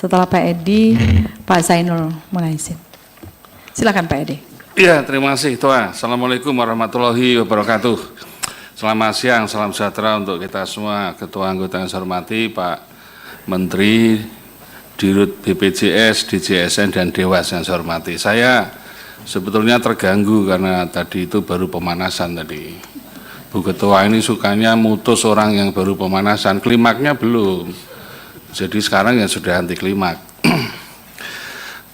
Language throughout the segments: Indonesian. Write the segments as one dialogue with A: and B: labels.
A: Setelah Pak Edi, Pak Zainul Munaisin. Silakan Pak Edi.
B: Iya, terima kasih Tua. Assalamualaikum warahmatullahi wabarakatuh. Selamat siang, salam sejahtera untuk kita semua. Ketua anggota yang saya hormati, Pak Menteri, Dirut BPJS, DJSN, dan Dewas yang saya hormati. Saya sebetulnya terganggu karena tadi itu baru pemanasan tadi. Bu Ketua ini sukanya mutus orang yang baru pemanasan, klimaknya belum. Jadi sekarang ya sudah anti klimak.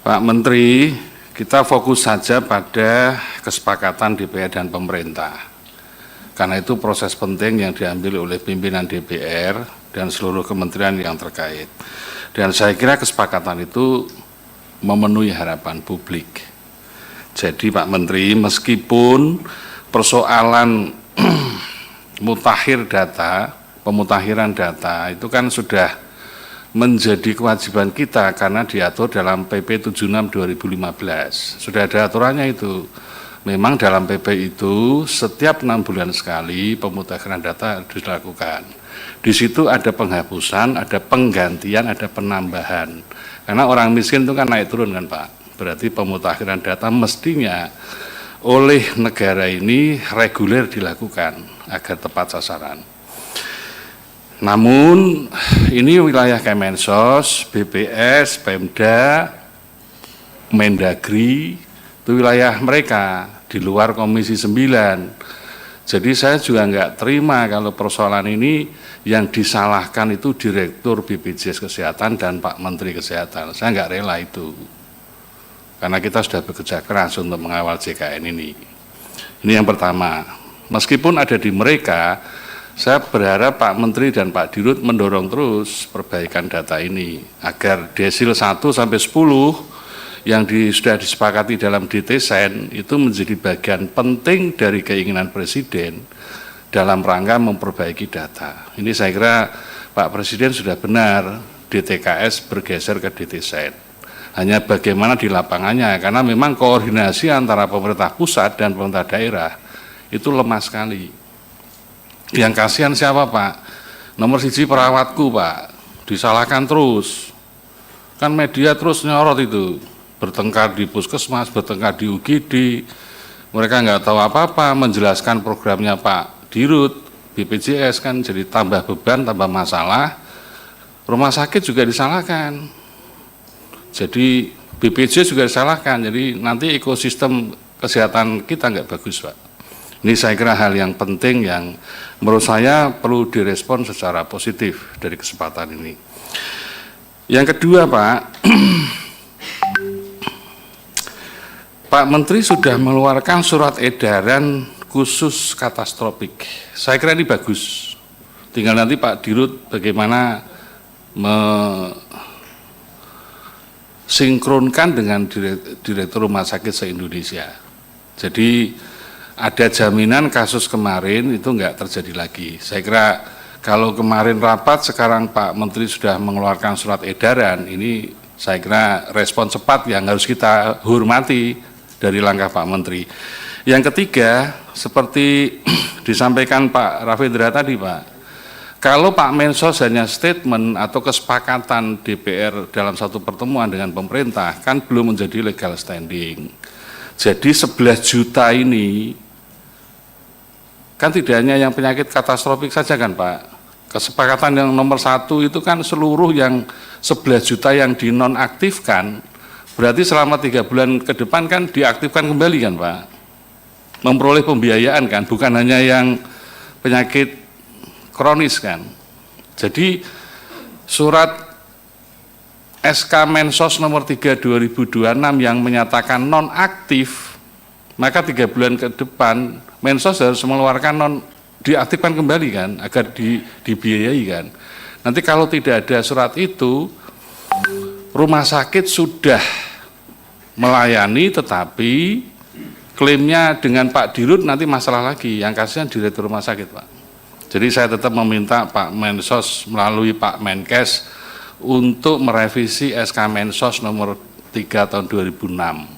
B: Pak Menteri, kita fokus saja pada kesepakatan DPR dan pemerintah. Karena itu proses penting yang diambil oleh pimpinan DPR dan seluruh kementerian yang terkait. Dan saya kira kesepakatan itu memenuhi harapan publik. Jadi Pak Menteri, meskipun persoalan pemutahiran data itu kan sudah menjadi kewajiban kita karena diatur dalam PP 76 2015. Sudah ada aturannya itu. Memang dalam PP itu setiap 6 bulan sekali pemutakhiran data harus dilakukan. Di situ ada penghapusan, ada penggantian, ada penambahan. Karena orang miskin itu kan naik turun kan Pak. Berarti pemutakhiran data mestinya oleh negara ini reguler dilakukan agar tepat sasaran. Namun ini wilayah Kemensos, BPS, Pemda, Mendagri, itu wilayah mereka di luar Komisi 9. Jadi saya juga nggak terima kalau persoalan ini yang disalahkan itu Direktur BPJS Kesehatan dan Pak Menteri Kesehatan. Saya nggak rela itu. Karena kita sudah bekerja keras untuk mengawal JKN ini. Ini yang pertama. Meskipun ada di mereka, saya berharap Pak Menteri dan Pak Dirut mendorong terus perbaikan data ini agar desil 1 sampai 10 yang sudah disepakati dalam DTSEN itu menjadi bagian penting dari keinginan Presiden dalam rangka memperbaiki data. Ini saya kira Pak Presiden sudah benar DTKS bergeser ke DTSEN. Hanya bagaimana di lapangannya, karena memang koordinasi antara pemerintah pusat dan pemerintah daerah itu lemah sekali. Yang kasihan siapa Pak? Nomor 1 perawatku Pak, disalahkan terus. Kan media terus nyorot itu, bertengkar di puskesmas, bertengkar di UGD. Mereka nggak tahu apa-apa, menjelaskan programnya Pak Dirut, BPJS kan jadi tambah beban, tambah masalah. Rumah sakit juga disalahkan. Jadi BPJS juga disalahkan, jadi nanti ekosistem kesehatan kita nggak bagus Pak. Ini saya kira hal yang penting yang menurut saya perlu direspon secara positif dari kesempatan ini. Yang kedua Pak, Pak Menteri sudah mengeluarkan surat edaran khusus katastrofik. Saya kira ini bagus. Tinggal nanti Pak Dirut bagaimana sinkronkan dengan Direktur Rumah Sakit se-Indonesia. Jadi ada jaminan kasus kemarin itu enggak terjadi lagi. Saya kira kalau kemarin rapat, sekarang Pak Menteri sudah mengeluarkan surat edaran, ini saya kira respon cepat yang harus kita hormati dari langkah Pak Menteri. Yang ketiga, seperti disampaikan Pak Rafindra tadi Pak, kalau Pak Mensos hanya statement atau kesepakatan DPR dalam satu pertemuan dengan pemerintah, kan belum menjadi legal standing. Jadi 11 juta ini, kan tidak hanya yang penyakit katastrofik saja kan Pak. Kesepakatan yang nomor 1 itu kan seluruh yang 11 juta yang dinonaktifkan, berarti selama 3 bulan ke depan kan diaktifkan kembali kan Pak. Memperoleh pembiayaan kan, bukan hanya yang penyakit kronis kan. Jadi surat SK Mensos nomor 3 2026 yang menyatakan nonaktif, maka 3 bulan ke depan Mensos harus mengeluarkan diaktifkan kembali kan, agar dibiayai kan. Nanti kalau tidak ada surat itu, rumah sakit sudah melayani tetapi klaimnya dengan Pak Dirut nanti masalah lagi, yang kasihan Direktur Rumah Sakit Pak. Jadi saya tetap meminta Pak Mensos melalui Pak Menkes untuk merevisi SK Mensos nomor 3 tahun 2006.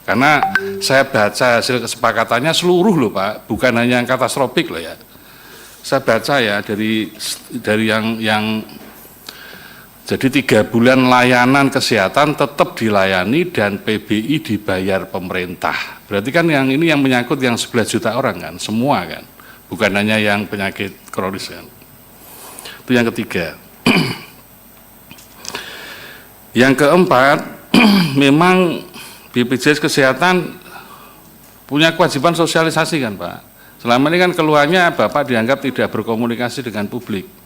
B: Karena saya baca hasil kesepakatannya seluruh loh Pak, bukan hanya yang katastrofik loh ya. Saya baca ya dari yang Jadi 3 bulan layanan kesehatan tetap dilayani dan PBI dibayar pemerintah. Berarti kan yang ini yang menyangkut yang 11 juta orang kan, semua kan, bukan hanya yang penyakit kronis kan. Itu yang ketiga. Yang keempat, memang BPJS Kesehatan punya kewajiban sosialisasi kan Pak. Selama ini kan keluarnya Bapak dianggap tidak berkomunikasi dengan publik.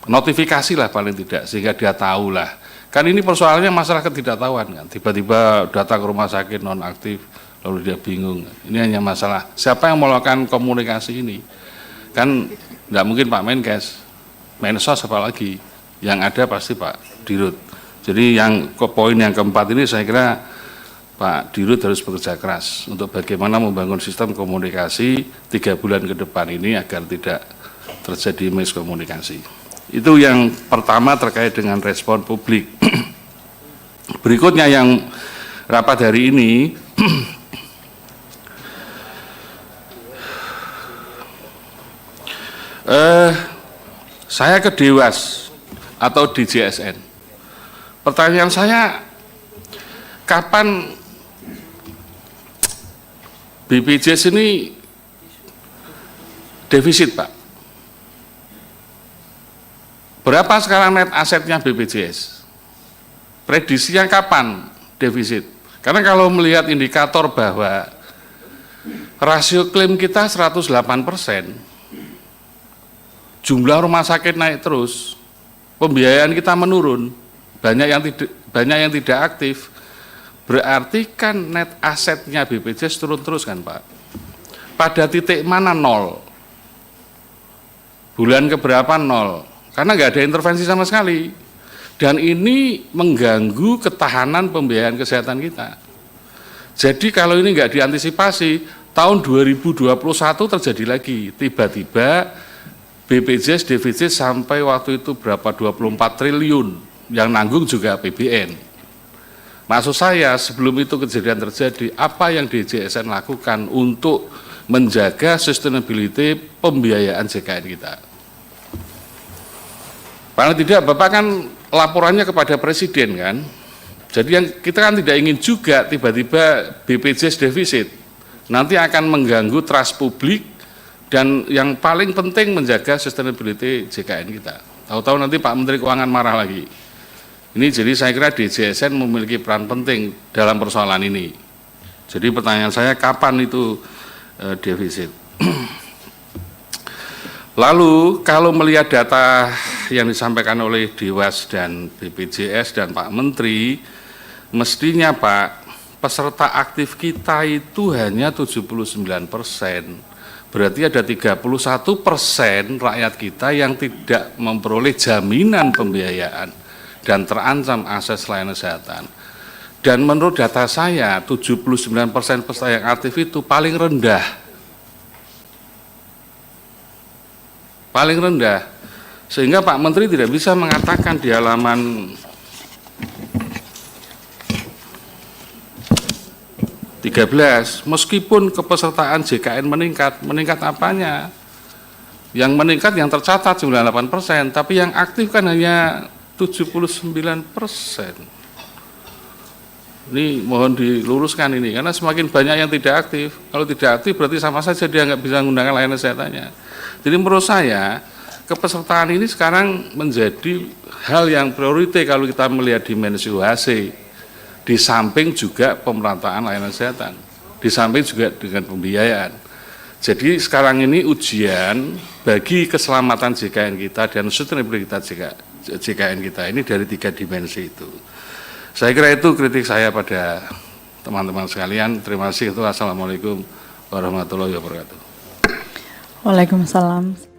B: Notifikasi lah paling tidak, sehingga dia tahu lah. Kan ini persoalannya masalah ketidaktahuan kan. Tiba-tiba datang ke rumah sakit nonaktif, lalu dia bingung. Ini hanya masalah siapa yang melakukan komunikasi ini. Kan nggak mungkin Pak Menkes, Mensos apalagi. Yang ada pasti Pak Dirut. Jadi yang poin yang keempat ini saya kira Pak Dirut harus bekerja keras untuk bagaimana membangun sistem komunikasi 3 bulan ke depan ini agar tidak terjadi miskomunikasi. Itu yang pertama terkait dengan respon publik. Berikutnya yang rapat hari ini, saya ke Dewas atau DJSN. Pertanyaan saya, kapan BPJS ini defisit Pak? Berapa sekarang net asetnya BPJS? Prediksinya kapan defisit? Karena kalau melihat indikator bahwa rasio klaim kita 108%, jumlah rumah sakit naik terus, pembiayaan kita menurun, banyak yang tidak aktif, berarti kan net asetnya BPJS turun terus kan Pak? Pada titik mana nol? Bulan keberapa nol? Karena nggak ada intervensi sama sekali. Dan ini mengganggu ketahanan pembiayaan kesehatan kita. Jadi kalau ini nggak diantisipasi, tahun 2021 terjadi lagi. Tiba-tiba BPJS defisit sampai waktu itu berapa, 24 triliun. Yang nanggung juga APBN. Maksud saya sebelum itu kejadian terjadi, apa yang DJSN lakukan untuk menjaga sustainability pembiayaan JKN kita? Paling tidak Bapak kan laporannya kepada Presiden kan, jadi yang kita kan tidak ingin juga tiba-tiba BPJS defisit, nanti akan mengganggu trust publik dan yang paling penting menjaga sustainability JKN kita. Tahu-tahu nanti Pak Menteri Keuangan marah lagi. Ini jadi saya kira DJSN memiliki peran penting dalam persoalan ini. Jadi pertanyaan saya kapan itu defisit? Lalu kalau melihat data yang disampaikan oleh Dewas dan BPJS dan Pak Menteri, mestinya Pak, peserta aktif kita itu hanya 79%. Berarti ada 31% rakyat kita yang tidak memperoleh jaminan pembiayaan dan terancam akses layanan kesehatan. Dan menurut data saya, 79% peserta yang aktif itu paling rendah. Paling rendah, sehingga Pak Menteri tidak bisa mengatakan di halaman 13, meskipun kepesertaan JKN meningkat apanya? Yang meningkat yang tercatat 98%, tapi yang aktif kan hanya 79%. Ini mohon diluruskan ini, karena semakin banyak yang tidak aktif. Kalau tidak aktif berarti sama saja dia nggak bisa menggunakan layanan kesehatannya. Jadi menurut saya kepesertaan ini sekarang menjadi hal yang prioritas kalau kita melihat dimensi UHC, di samping juga pemerataan layanan kesehatan, di samping juga dengan pembiayaan. Jadi sekarang ini ujian bagi keselamatan JKN kita dan sustainabilitas JKN kita ini dari 3 dimensi itu. Saya kira itu kritik saya pada teman-teman sekalian. Terima kasih. Assalamualaikum warahmatullahi wabarakatuh.
A: Waalaikumsalam.